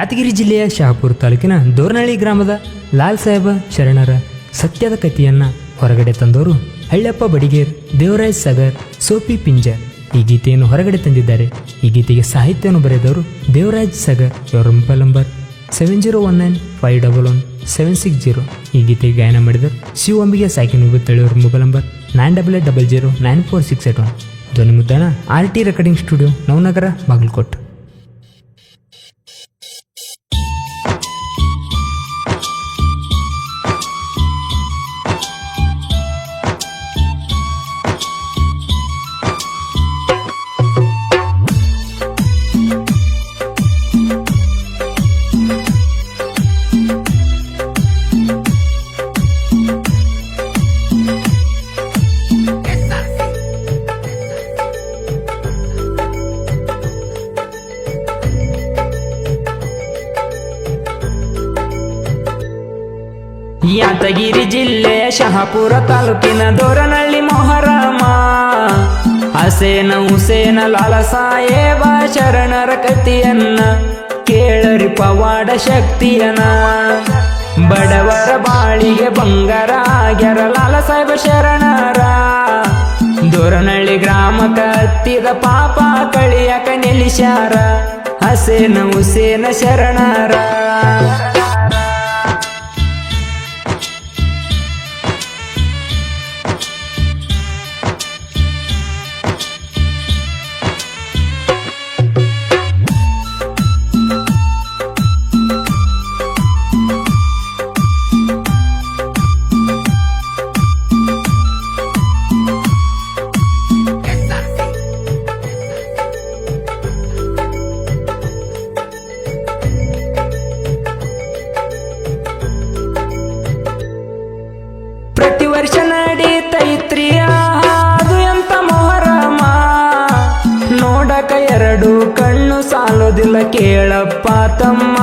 ಯಾದಗಿರಿ ಜಿಲ್ಲೆಯ ಶಹಾಪುರ ತಾಲೂಕಿನ ದೋರ್ನಳ್ಳಿ ಗ್ರಾಮದ ಲಾಲ್ ಸಾಹೇಬ ಶರಣರ ಸತ್ಯದ ಕಥೆಯನ್ನ ಹೊರಗಡೆ ತಂದವರು ಹಳ್ಳಪ್ಪ ಬಡಿಗೇರ್, ದೇವರಾಜ್ ಸಾಗರ್, ಸೋಪಿ ಪಿಂಜರ್. ಈ ಗೀತೆಯನ್ನು ಹೊರಗಡೆ ತಂದಿದ್ದಾರೆ. ಈ ಗೀತೆಗೆ ಸಾಹಿತ್ಯವನ್ನು ಬರೆದವರು ದೇವರಾಜ್ ಸಾಗರ್. ಇವರ ಮೊಬೈಲ್ ನಂಬರ್ 7019511760. ಈ ಗೀತೆಗೆ ಗಾಯನ ಮಾಡಿದರು ಶಿವಂಬಿಗೆ ಸಾಕಿನ ತಳಿಯವರ ಮೊಬೈಲ್ ನಂಬರ್ 9800094681. ಧ್ವನಿ ಮುದ್ರಣ RT recording studio, Navanagar, Bagalkote. Yadgir ಜಿಲ್ಲೆಯ ಶಹಾಪುರ ತಾಲೂಕಿನ ದೋರನಳ್ಳಿ ಮೊಹರಮ, ಹಸೇನ ಹುಸೇನ ಲಾಲ ಸಾಹೇಬ ಶರಣರ ಕಥೆಯನ್ನ ಕೇಳರಿ ಪವಾಡ ಶಕ್ತಿಯನ. ಬಡವರ ಬಾಳಿಗೆ ಬಂಗಾರ ಆಗ್ಯಾರ ಲಾಲ ಸಾಹೇಬ ಶರಣರ. ದೋರನಳ್ಳಿ ಗ್ರಾಮಕ್ಕ ಹತ್ತಿದ ಪಾಪ ಕಳಿಯಕ ನಿಲ್ಲಿಸ್ಯಾರ ಹಸೇನ ಹುಸೇನ ಶರಣರ. ಪ್ರತಿ ವರ್ಷ ನಡೀತೈತ್ರಿ ಅದು ಎಂತ ಮೊಹರಮ, ನೋಡಕ ಎರಡು ಕಣ್ಣು ಸಾಲೋದಿಲ್ಲ ಕೇಳಪ್ಪ ತಮ್ಮ,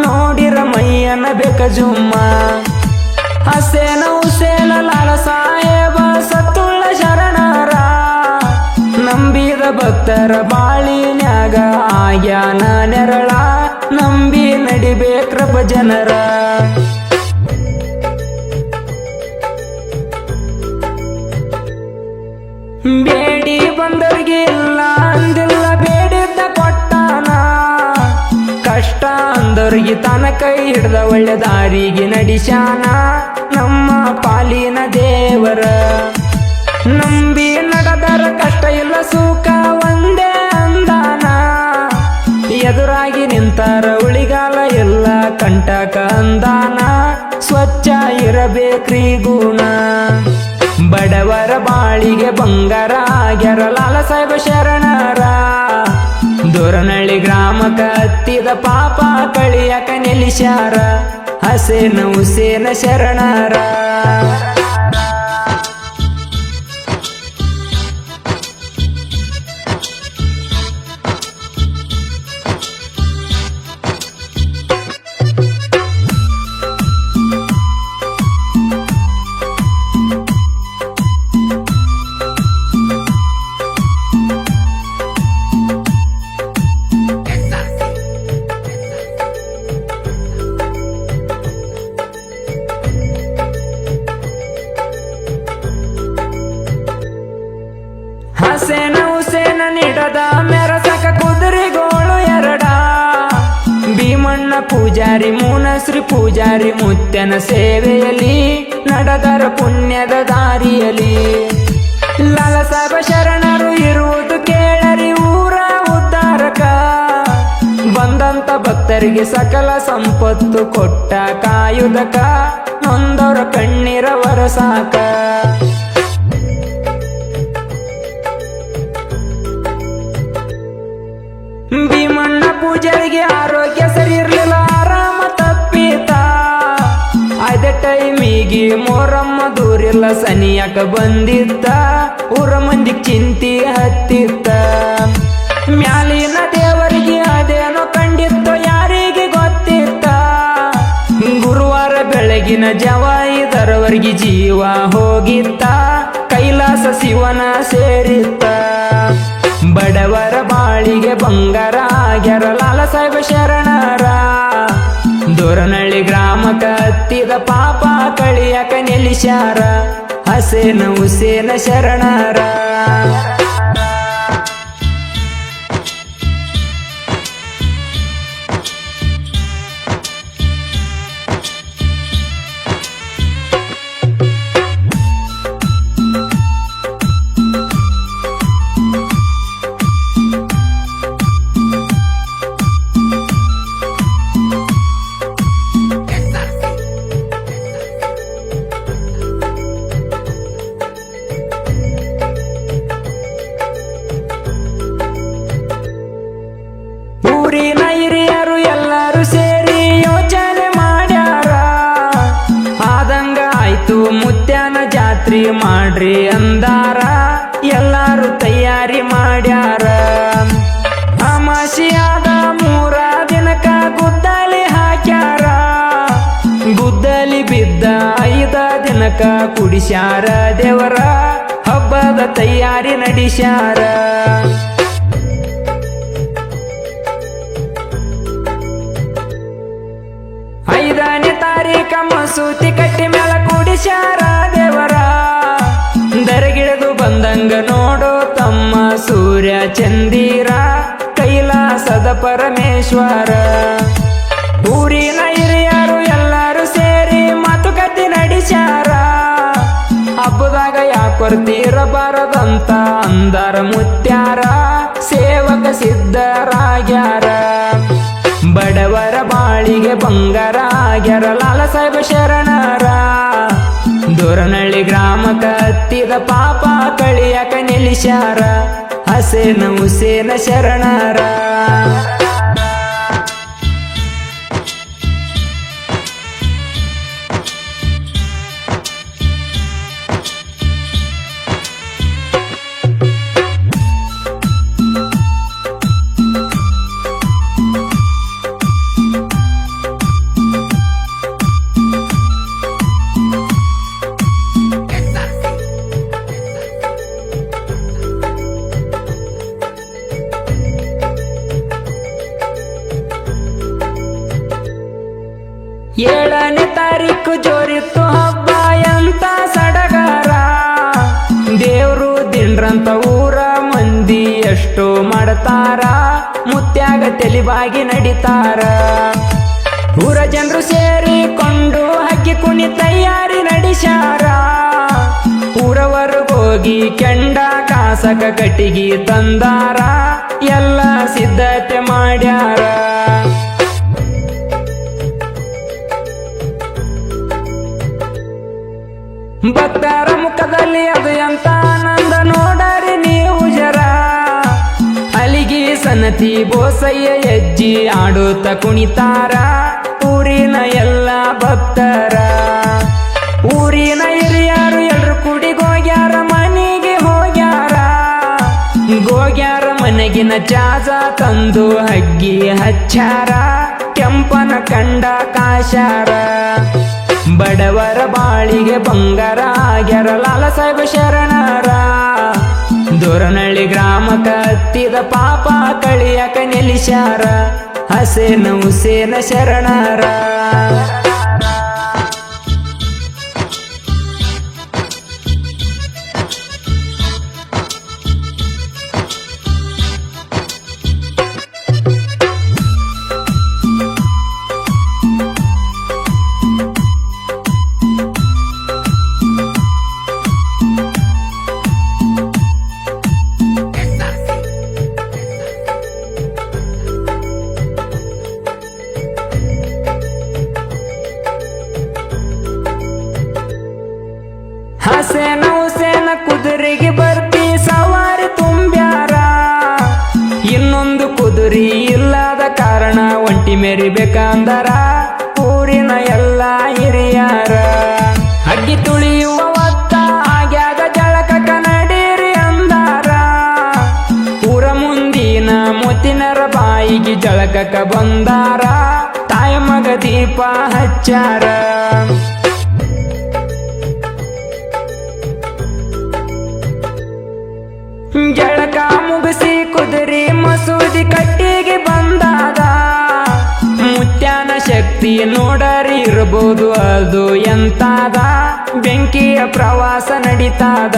ನೋಡಿರ ಮೈಯನ ಬೇಕ ಜುಮ್ಮ. ಹಸೇನ ಹುಸೇನ ಲಾಲ ಸಾಹೇಬ ಸತ್ತುಳ್ಳ ಶರಣರ, ನಂಬಿದ ಭಕ್ತರ ಬಾಳಿನ್ಯಾಗ ಆಗ್ಯಾನ ನೆರಳ, ನಂಬಿ ನಡಿಬೇಕ್ರಪ್ಪ ಜನರ. ಬೇಡಿ ಬಂದರಿಗೆ ಇಲ್ಲ ಅಂದಿಲ್ಲ ಬೇಡಿದ್ದ ಕೊಟ್ಟಾನ, ಕಷ್ಟ ಅಂದವ್ರಿಗೆ ತನ ಕೈ ಹಿಡ್ದ ಒಳ್ಳೆ ದಾರಿಗೆ ನಡಿಸ್ಯಾನ ನಮ್ಮ ಪಾಲಿನ ದೇವರ. ನಂಬಿ ನಡೆದರ ಕಷ್ಟ ಇಲ್ಲ ಸುಖ ಒಂದೇ ಅಂದಾನ, ಎದುರಾಗಿ ನಿಂತಾರ ಉಳಿಗಾಲ ಇಲ್ಲ ಕಂಟಕ ಅಂದಾನ, ಸ್ವಚ್ಛ ಇರಬೇಕ್ರಿ ಗುಣ. ಬಡವರ ಬಾಳಿಗೆ ಬಂಗಾರ ಆಗ್ಯಾರ ಲಾಲ ಸಾಹೇಬ ಶರಣರ. ದೋರನಳ್ಳಿ ಗ್ರಾಮಕ್ಕ ಹತ್ತಿದ ಪಾಪ ಕಳಿಯಕ ನಿಲ್ಲಿಸ್ಯಾರ ಹಸೇನ ಹುಸೇನ ಶರಣರ. ಹಸೇನ ಹುಸೇನ ನೀಡದ ಮೆರಸಕ ಕುದುರೆಗೋಳು ಎರಡ, ಭೀಮಣ್ಣ ಪೂಜಾರಿ ಮೂನಶ್ರೀ ಪೂಜಾರಿ ಮುತ್ಯನ ಸೇವೆಯಲ್ಲಿ ನಡೆದರ ಪುಣ್ಯದ ದಾರಿಯಲ್ಲಿ. ಲಾಲ ಸಾಹೇಬ ಶರಣರು ಇರುವುದು ಕೇಳರಿ ಊರ ಉದ್ಧಾರಕ, ಬಂದಂತ ಭಕ್ತರಿಗೆ ಸಕಲ ಸಂಪತ್ತು ಕೊಟ್ಟ ಕಾಯುದಕ, ನೊಂದವರ ಕಣ್ಣೀರ ವರಸಾಕ. ಭೀಮಣ್ಣ ಪೂಜಾರಿಗೆ ಆರೋಗ್ಯ ಸರಿ ಇರ್ಲಿಲ್ಲ, ಆರಾಮ ತಪ್ಪಿತ. ಅದೇ ಟೈಮಿಗೆ ಮೊರಮ್ಮ ದೂರಿಲ್ಲ ಸನಿಯಕ ಬಂದಿತ್ತ, ಊರ ಮಂದಿ ಚಿಂತಿ ಹತ್ತಿತ್ತ. ಮ್ಯಾಲಿನ ದೇವರಿಗೆ ಅದೇನೋ ಕಂಡಿತ್ತು ಯಾರಿಗೆ ಗೊತ್ತಿತ್ತ, ಗುರುವಾರ ಬೆಳಗಿನ ಜವ ಇದರವರೆಗೆ ಜೀವ ಹೋಗಿತ್ತ, ಕೈಲಾಸ ಶಿವನ ಸೇರಿತ್ತ. ಬಡವರ ಬಾಳಿಗೆ ಬಂಗಾರ ಆಗ್ಯಾರ ಲಾಲ ಸಾಹೇಬ ಶರಣರ. ಹತ್ತಿದ ಪಾಪ ಕಳಿಯಕ ನಿಲ್ಲಿಸ್ಯಾರ ಹಸೇನ ಹುಸೇನ ಶರಣರ. ಊರಿನ ಹಿರಿಯರು ಎಲ್ಲರೂ ಸೇರಿ ಯೋಚನೆ ಮಾಡ್ಯಾರ, ಆದಂಗ ಆಯ್ತು ಮುತ್ಯಾನ ಜಾತ್ರೆ ಮಾಡ್ರಿ ಅಂದಾರ. ಎಲ್ಲಾರು ತಯಾರಿ ಮಾಡ್ಯಾರ. ಅಮಾಸಿಯಾದ 3 ದಿನಕ ಗುದ್ದಲಿ ಹಾಕ್ಯಾರ, ಗುದ್ದಲಿ ಬಿದ್ದ 5 ದಿನಕ ಕುಡಿಸ್ಯಾರ ದೇವರ. ಹಬ್ಬದ ತಯಾರಿ ನಡೆಸ್ಯಾರ. 5ನೇ ತಾರೀಕ ಮಸೂತಿ ಕಟ್ಟಿ ಮ್ಯಾಲ ಕೂಡಿಸ್ಯಾರ ದೇವರ. ದರಗಿಳಿದು ಬಂದಂಗ ನೋಡೋ ತಮ್ಮ ಸೂರ್ಯ ಚಂದಿರ ಕೈಲಾಸದ ಪರಮೇಶ್ವರ. ಊರಿನ ಹಿರಿಯರು ಎಲ್ಲರೂ ಸೇರಿ ಮಾತುಕತೆ ನಡೆಸ್ಯಾರ. ಹಬ್ಬದಾಗ ಯಾಕೊರ್ತೀರಬಾರದಂತ ಅಂದಾರ ಮುತ್ಯಾರ. ಸೇವಕ ಸಿದ್ಧರಾಗ್ಯಾರ, ಬಡವರ ಬಾಳಿಗೆ ಬಂಗಾರ ಆಗ್ಯಾರ ಲಾಲ ಸಾಹೇಬ ಶರಣರ. ದೋರನಹಳ್ಳಿ ಗ್ರಾಮಕ್ಕ ಹತ್ತಿದ ಪಾಪ ಕಳಿಯಕ ನಿಲ್ಲಿಸ್ಯಾರ ಹಸೇನ ಹುಸೇನ ಶರಣರ. ಏಳನೇ ತಾರೀಕು ಜೋರಿತ್ತು ಹಬ್ಬ ಎಂತ ಸಡಗರ. ದೇವ್ರು ದಿಂಡ್ರಂತ ಊರ ಮಂದಿ ಎಷ್ಟು ಮಾಡ್ತಾರ. ಮುತ್ಯಾಗ ತೆಲಿಬಾಗಿ ನಡಿತಾರ. ಊರ ಜನರು ಸೇರಿಕೊಂಡು ಹಕ್ಕಿ ಕುಣಿ ತಯಾರಿ ನಡೆಸ್ಯಾರ. ಊರವರೆಗೋಗಿ ಕೆಂಡ ಕಾಸಕ ಕಟ್ಟಿಗೆ ತಂದಾರ. ಎಲ್ಲ ಸಿದ್ಧತೆ ಮಾಡ್ಯಾರ. ಭಕ್ತರ ಮುಖದಲ್ಲಿ ಅದು ಎಂತ ಆನಂದ ನೋಡರಿ ನೀವು ಜರ. ಅಲಿಗಿ ಸನತಿ ಬೋಸಯ್ಯ ಹೆಜ್ಜಿ ಆಡುತ್ತ ಕುಣಿತಾರ. ಊರಿನ ಎಲ್ಲ ಭಕ್ತರ, ಊರಿನ ಹಿರಿಯರು ಎಲ್ರು ಕುಡಿಗೋಗ್ಯಾರ ಮನೆಗೆ ಹೋಗ್ಯಾರ. ಗೋಗ್ಯಾರ ಮನೆಗಿನ ಚಾಜ ತಂದು ಹಗ್ಗಿ ಹಚ್ಚಾರ. ಕೆಂಪನ ಕಂಡ ಕಾಶಾರ. ಬಡವರ ಬಾಳಿಗೆ ಬಂಗಾರ ಆಗ್ಯಾರ ಲಾಲ ಸಾಹೇಬ ಶರಣರ. ದೋರನಹಳ್ಳಿ ಗ್ರಾಮಕ್ಕ ಹತ್ತಿದ ಪಾಪ ಕಳಿಯಕ ನಿಲ್ಲಿಸ್ಯಾರ ಹಸೇನ ಹುಸೇನ ಶರಣರ. ಹಸೇನ ಹುಸೇನ ಕುದುರೆಗೆ ಬರ್ತಿ ಸವಾರಿ ತುಂಬ್ಯಾರ. ಇನ್ನೊಂದು ಕುದುರೆ ಇಲ್ಲದ ಕಾರಣ ಒಂಟಿ ಮೆರಿಬೇಕಂದರ ಊರಿನ ಎಲ್ಲ ಹಿರಿಯರ. ಅಗ್ಗಿ ತುಳಿಯುವ ಹೊತ್ತ ಆಗ್ಯಾದ ಜಳಕಕ ನಡೀರಿ ಅಂದಾರ. ಊರ ಮುಂದಿನ ಮುತ್ತಿನರ ಬಾಯಿಗೆ ಜಳಕಕ ಬಂದಾರ. ತಾಯ ಮಗ ದೀಪ ಹಚ್ಚಾರ. ಜಳಕ ಮುಗಿಸಿ ಕುದುರೆ ಮಸೂದಿ ಕಟ್ಟಿಗೆ ಬಂದಾದ. ಮುತ್ಯಾನ ಶಕ್ತಿ ನೋಡರಿ ಇರಬಹುದು ಅದು ಎಂತಾದ ಬೆಂಕಿಯ ಪ್ರವಾಸ ನಡೀತಾದ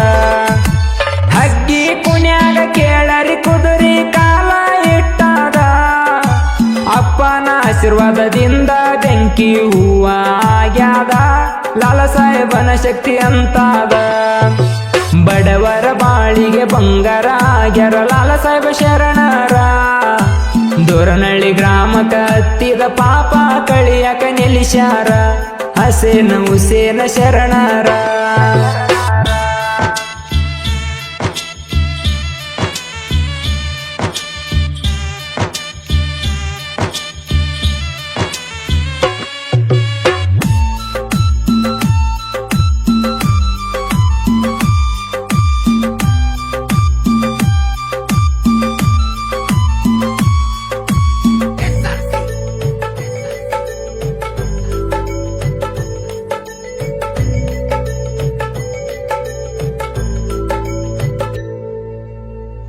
ಹಗ್ಗಿ ಕುಣ್ಯಾಗ ಕೇಳರಿ ಕುದುರಿ ಕಾಲ ಇಟ್ಟಾದ ಅಪ್ಪನ ಆಶೀರ್ವಾದದಿಂದ ಬೆಂಕಿ ಹೂವ ಆಗ್ಯಾದ ಲಾಲ ಸಾಹೇಬನ ಶಕ್ತಿ ಅಂತಾದ ಬಡವರ ಬಾಳಿಗೆ ಬಂಗಾರ ಆಗ್ಯಾರ ಲಾಲ ಸಾಹೇಬ ಶರಣರ ದೋರನಹಳ್ಳಿ ಗ್ರಾಮಕ್ಕ ಹತ್ತಿದ ಪಾಪ ಕಳಿಯಕ ನಿಲ್ಲಿಸ್ಯಾರ ಹಸೇನ ಹುಸೇನ ಶರಣರ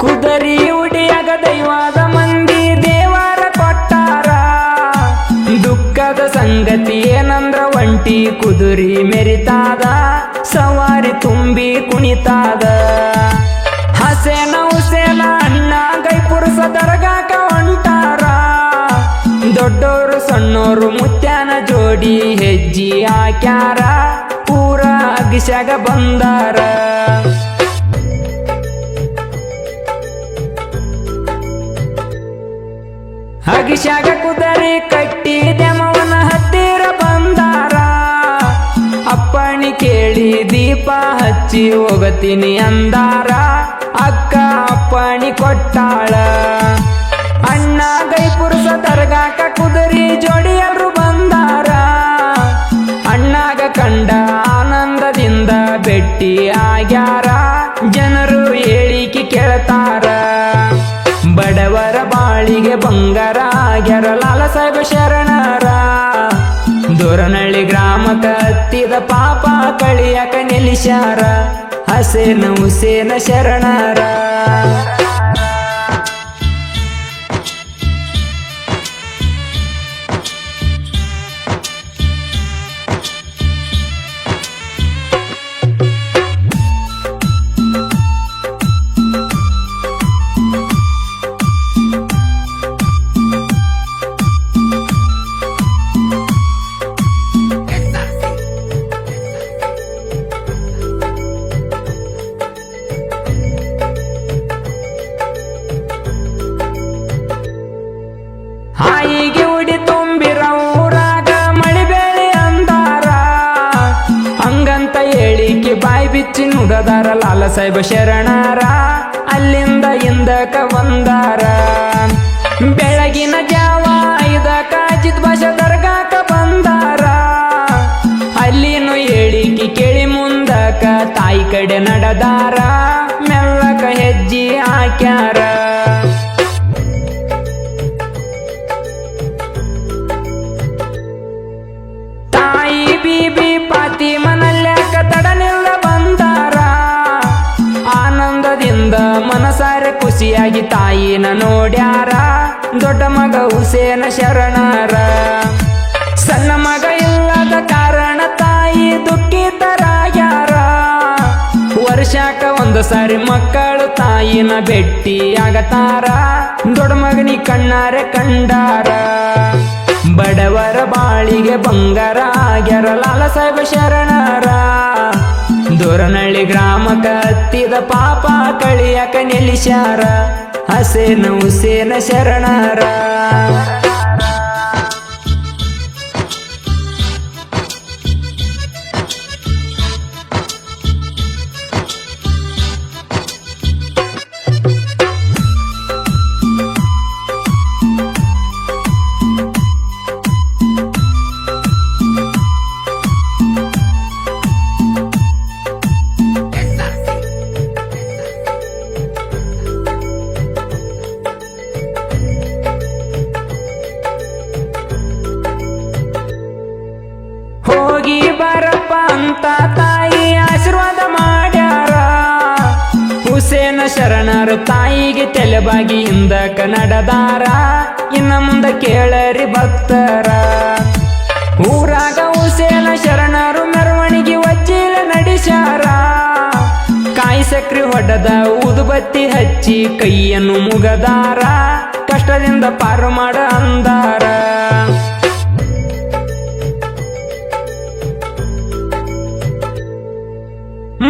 ಕುದರಿ ಉಡಿಯಾಗ ದೈವಾದ ಮಂದಿ ದೇವರ ಕೊಟ್ಟಾರ ದುಃಖದ ಸಂಗತಿ ಏನಂದ್ರ ಒಂಟಿ ಕುದುರಿ ಮೆರಿತಾದ ಸವಾರಿ ತುಂಬಿ ಕುಣಿತಾದ ಹಸೇನ ಹುಸೇನ ಅಣ್ಣ ಗೈಪುರುಷ ದರ್ಗಾಕ ಹೊಂಟಾರ ದೊಡ್ಡೋರು ಸಣ್ಣೋರು ಮುತ್ಯಾನ ಜೋಡಿ ಹೆಜ್ಜಿ ಹಾಕ್ಯಾರ ಪೂರ ಅಗಿಸ್ಯಾಗ ಬಂದಾರ ಅಗಿಸ್ಯಾಗ ಕುದರಿ ಕಟ್ಟಿ ದೆಮವನ ಹತ್ತಿರ ಬಂದಾರ ಅಪ್ಪಣಿ ಕೇಳಿ ದೀಪ ಹಚ್ಚಿ ಹೋಗತೀನಿ ಅಂದಾರ ಅಕ್ಕ ಅಪ್ಪಣಿ ಕೊಟ್ಟಾಳ ಅಣ್ಣ ಗೈಪುರುಷ ದರ್ಗಾಕ ಕುದುರಿ ಜೋಡಿ ಎಲ್ರು ಬಂದಾರ ಅಣ್ಣಾಗ ಕಂಡ ಆನಂದದಿಂದ ಭೇಟಿ ಆಗ್ಯಾರ ಜನರು ಹೇಳಿಕೆ ಕೇಳ್ತಾರ ಬಡವರ ಬಾಳಿಗೆ ಬಂಗಾರ ಆಗ್ಯಾರ ಲಾಲ ಸಾಹೇಬ ಶರಣರ ದೋರನಹಳ್ಳಿ ಗ್ರಾಮಕ್ಕ ಹತ್ತಿದ ಪಾಪ ಕಳಿಯಕ ನಿಲ್ಲಿಸ್ಯಾರ ಹಸೇನ ಹುಸೇನ ಶರಣರ ಹಾಯಿಗೆ ಉಡಿ ತುಂಬಿರ ಊರಾಗ ಮಳಿ ಬೆಳಿ ಅಂದಾರ ಹಂಗಂತ ಹೇಳಿಕೆ ಬಾಯಿ ಬಿಚ್ಚಿ ನುಡದಾರ ಲಾಲ ಸಾಹೇಬ ಶರಣರ ಅಲ್ಲಿಂದ ಹಿಂದಕ ಬಂದಾರ ಬೆಳಗಿನ ಜಾವ 5ಕ ಅಜಿತ್ ಭಾಷಾ ದರ್ಗಾಕ ಬಂದಾರ ಅಲ್ಲಿನೂ ಹೇಳಿಕೆ ಕೇಳಿ ಮುಂದಕ ತಾಯಿ ಕಡೆ ನಡೆದಾರ ಮೆಲ್ಲಕ ಹೆಜ್ಜಿ ಹಾಕ್ಯಾರ ಬೀಬಿ ಫಾತಿಮನಲ್ಯಾಕ ತಡನಿಲ್ಲ ಬಂದಾರ ಆನಂದದಿಂದ ಮನಸಾರೆ ಖುಷಿಯಾಗಿ ತಾಯಿನ ನೋಡ್ಯಾರ ದೊಡ್ಡ ಮಗ ಹುಸೇನ ಶರಣರ ಸಣ್ಣ ಮಗ ಇಲ್ಲದ ಕಾರಣ ತಾಯಿ ದುಃಖಿತರಾಗ್ಯಾರ ವರ್ಷಾಕ ಒಂದು ಸಾರಿ ಮಕ್ಕಳು ತಾಯಿನ ಭೇಟಿ ಆಗತಾರ ದೊಡ್ಡ ಮಗನಿ ಕಣ್ಣಾರೆ ಕಂಡಾರ ಬಡವರ ಬಾಳಿಗೆ ಬಂಗಾರ ಆಗ್ಯಾರ ಲಾಲ ಸಾಹೇಬ ಶರಣರ ದೋರನಹಳ್ಳಿ ಗ್ರಾಮಕ್ಕ ಹತ್ತಿದ ಪಾಪ ಕಳಿಯಕ ನಿಲ್ಲಿಸ್ಯಾರ ಹಸೇನ ಹುಸೇನ ಶರಣರ ಹೋಗಿ ಬರಪ್ಪ ಅಂತ ತಾಯಿ ಆಶೀರ್ವಾದ ಮಾಡ್ಯಾರ ಹುಸೇನ ಶರಣರು ತಾಯಿಗೆ ತಲೆಬಾಗಿ ಹಿಂದಕ ನಡೆದಾರ ಇನ್ನ ಮುಂದ ಕೇಳರಿ ಭಕ್ತರ. ಊರಾಗ ಹುಸೇನ ಶರಣರು ಮೆರವಣಿಗೆ ವಜ್ಜಿಲ ನಡೆಸ್ಯಾರ. ಕಾಯಿ ಸಕ್ರಿ ಹೊಡೆದ ಉದುಬತ್ತಿ ಹಚ್ಚಿ ಕೈಯನ್ನು ಮುಗದಾರ. ಕಷ್ಟದಿಂದ ಪಾರು ಮಾಡ ಅಂದಾರ.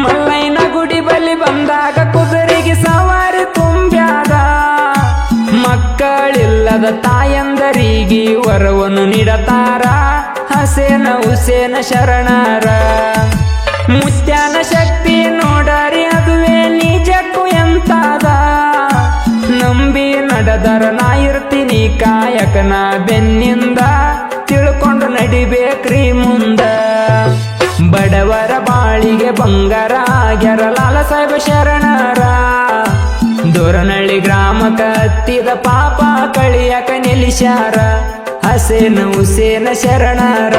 ಮಲ್ಲಯ್ಯನ ಗುಡಿ ಬಲಿ ಬಂದಾಗ ಕುದುರೆಗೆ ಸವಾರಿ ತುಂಬ್ಯಾದ. ಮಕ್ಕಳಿಲ್ಲದ ತಾಯಂದರಿಗೆ ವರವನ್ನು ನೀಡತಾರ. ಹಸೇನ ಹುಸೇನ ಶರಣರ ಮುತ್ಯಾನ ಶಕ್ತಿ ನೋಡರಿ ಅದುವೇ ನಿಜಕ್ಕೂ ಎಂತಾದ. ನಂಬಿ ನಡೆದರ ನಾ ಇರ್ತೀನಿ ಕಾಯಕನ ಬೆನ್ನಿಂದ. ತಿಳ್ಕೊಂಡು ನಡಿಬೇಕ್ರಿ ಮುಂದ. ಬಡವರ ಬಾಳಿಗೆ ಬಂಗಾರ ಆಗ್ಯಾರ ಲಾಲ ಸಾಹೇಬ ಶರಣರ. ದೋರನಹಳ್ಳಿ ಗ್ರಾಮಕ್ಕ ಹತ್ತಿದ ಪಾಪ ಕಳಿಯಕ ನಿಲ್ಲಿಸ್ಯಾರ. ಹಸೇನ ಹುಸೇನ ಶರಣರ.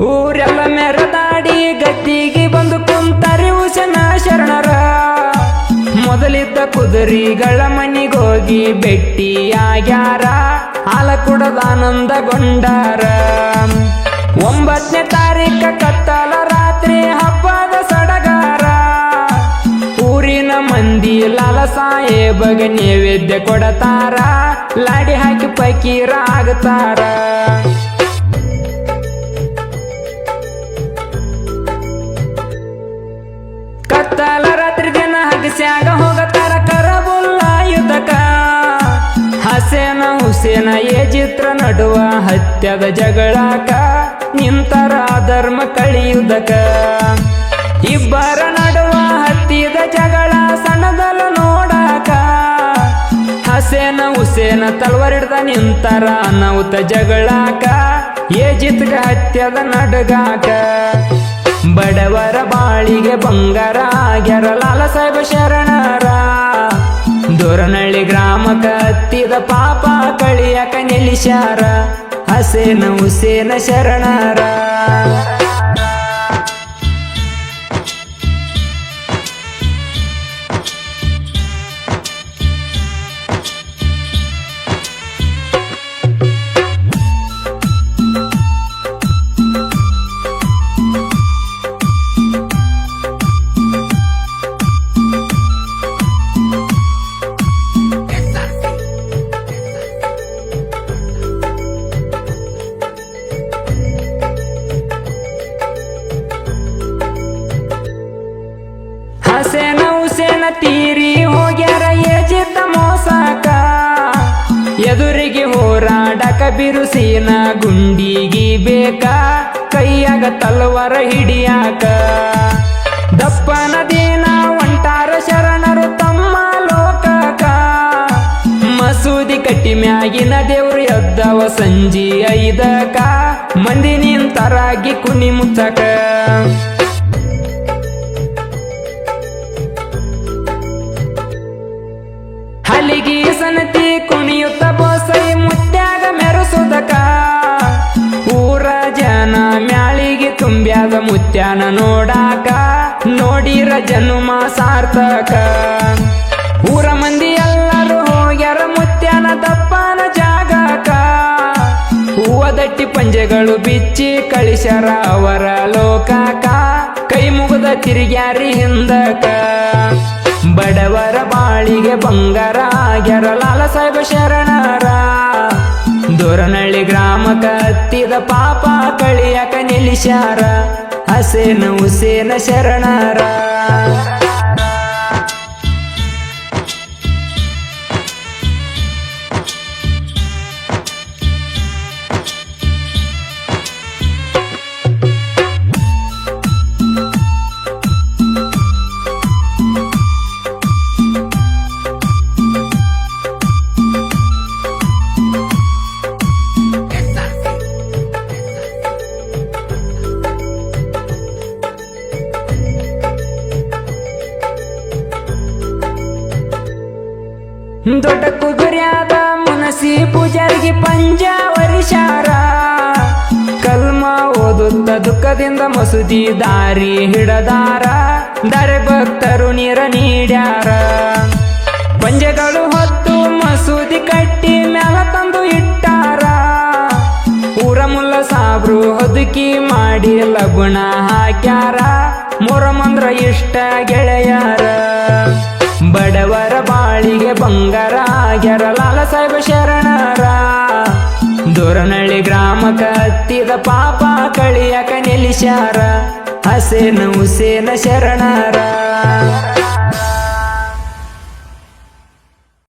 ಊರೆಲ್ಲ ಮೆರದಾಡಿ ಗದ್ದಿಗೆ ಬಂದು ಕುಂತರಿ ಹುಸೇನ ಶರಣರ. ಮೊದಲಿದ್ದ ಕುದುರೆಗಳ ಮನಿಗೋಗಿ ಭೆಟ್ಟಿಯಾಗ್ಯಾರ. ಹಾಲ ಕುಡದ ಆನಂದಗೊಂಡಾರ. 9ನೇ ತಾರೀಖ ಕತ್ತಲ ರಾತ್ರಿ ಹಬ್ಬದ ಸಡಗಾರ. ಊರಿನ ಮಂದಿ ಲಾಲ ಸಾಹೇಬಗ ನೈವೇದ್ಯ ಕೊಡತಾರ. ಲಾಡಿ ಹಾಕಿ ಫಕೀರ ಆಗ್ತಾರ. ಕತ್ತಲ ರಾತ್ರಿ ದಿನ ಹಗಸ್ಯಾಗ ಹೋಗತಾರ ಕರಬುಲ್ಲ ಯುದ್ಧಕ. ಹಸೇನ ಹುಸೇನ ಏ ಚಿತ್ರ ನಡುವ ಹತ್ಯದ ಜಗಳಕ. ನಿಂತರ ಧರ್ಮ ಕಳಿಯುದಕ. ಇಬ್ಬರ ನಡುವ ಹತ್ತಿದ ಜಗಳ ಸಣ್ಣದಲ್ಲ ನೋಡಾಕ. ಹಸೇನ ಹುಸೇನ ತಲ್ವಾರಿಡ್ದ ನಿಂತರ ಅನಾಹುತ ಜಗಳಾಕ. ಏ ಜಿತ್ಗ ಹತ್ಯದ ನಡಗಾಕ. ಬಡವರ ಬಾಳಿಗೆ ಬಂಗಾರ ಆಗ್ಯಾರ ಲಾಲ ಸಾಹೇಬ ಶರಣರ. ದೋರನಹಳ್ಳಿ ಗ್ರಾಮಕ್ಕ ಹತ್ತಿದ ಪಾಪ ಕಳಿಯಕ ನಿಲ್ಲಿಸ್ಯಾರ. ಹಸೇನ ಹುಸೇನ ಶರಣರ. ಹಸೇನ ಹುಸೇನ ತೀರಿ ಹೋಗ್ಯಾರ ಏಜಿದ್ದ ಮೋಸಕ. ಎದುರಿಗೆ ಹೋರಾಡಕ ಬಿರುಸಿನ ಗುಂಡಿಗಿ ಬೇಕ. ಕೈಯಾಗ ತಲ್ವಾರ ಹಿಡಿಯಾಕ. ದಪ್ಪನ ದಿನ ಒಂಟಾರ ಶರಣರು ತಮ್ಮ ಲೋಕಕ. ಮಸೂದಿ ಕಟ್ಟಿ ಮ್ಯಾಗಿನ ದೇವ್ರು ಎದ್ದವ ಸಂಜಿ 5ಕ. ಮಂದಿ ನಿಂತರಾಗಿ ಕುನಿ ಮುಚ್ಚಕ. ಹಲಿಗಿ ಸನತಿ ಕುಣಿಯುತ್ತ ಬೋಸೈ ಮುತ್ಯಾಗ ಮೆರೆಸುದಕ. ಊರ ಜನ ಮ್ಯಾಳಿಗೆ ತುಂಬ್ಯಾದ ಮುತ್ಯಾನ ನೋಡಾಕ. ನೋಡಿರ ಜನುಮ ಸಾರ್ಥಕ. ಊರ ಮಂದಿ ಎಲ್ಲರೂ ಹೋಗ್ಯಾರ ಮುತ್ಯಾನ ದಪ್ಪನ ಜಾಗಕ. ಹೂವದಟ್ಟಿ ಪಂಜೆಗಳು ಬಿಚ್ಚಿ ಕಳಿಸ್ಯಾರ ಅವರ ಲೋಕಕ. ಕೈ ಮುಗಿದ ತಿರುಗ್ಯಾರಿ ಹಿಂದಕ. ಬಡವರ ಬಾಳಿಗೆ ಬಂಗಾರ ಆಗ್ಯಾರ ಲಾಲ ಸಾಹೇಬ ಶರಣರ. ದೋರನಹಳ್ಳಿ ಗ್ರಾಮಕ್ಕ ಹತ್ತಿದ ಪಾಪ ಕಳಿಯಕ ನಿಲ್ಲಿಸ್ಯಾರ. ಹಸೇನ ಹುಸೇನ ಶರಣರ. ದೊಡ್ಡ ಕುದುರ್ಯಾದ ಮುನಸಿ ಪೂಜಾರಿಗೆ ಪಂಜಾವರಿ ಶಾರ ಕಲ್ಮ ಓದುತ್ತ ದುಃಖದಿಂದ ಮಸೂದಿ ದಾರಿ ಹಿಡದಾರ ದಾರಿ ಭಕ್ತರು ನೀರ ನೀಡ್ಯಾರ ಪಂಜೆಗಳು ಹೊತ್ತು ಮಸೂದಿ ಕಟ್ಟಿ ಮ್ಯಾಲ ತಂದು ಇಟ್ಟಾರ ಊರ ಮುಲ್ಲ ಸಾಬ್ರು ಹೊದುಕಿ ಮಾಡಿ ಲಗುಣ ಹಾಕ್ಯಾರ ಮೊರಮಂದ್ರ ಇಷ್ಟ ಗೆಳೆಯಾರ ಬಡವರ ಬಾಳಿಗೆ ಬಂಗಾರ ಆಗ್ಯಾರ ಲಾಲ ಸಾಹೇಬ ಶರಣರ ದೋರನಹಳ್ಳಿ ಗ್ರಾಮಕ್ಕ ಹತ್ತಿದ ಪಾಪ ಕಳಿಯಕ ನಿಲ್ಲಿಸ್ಯಾರ ಹಸೇನ ಹುಸೇನ ಶರಣರ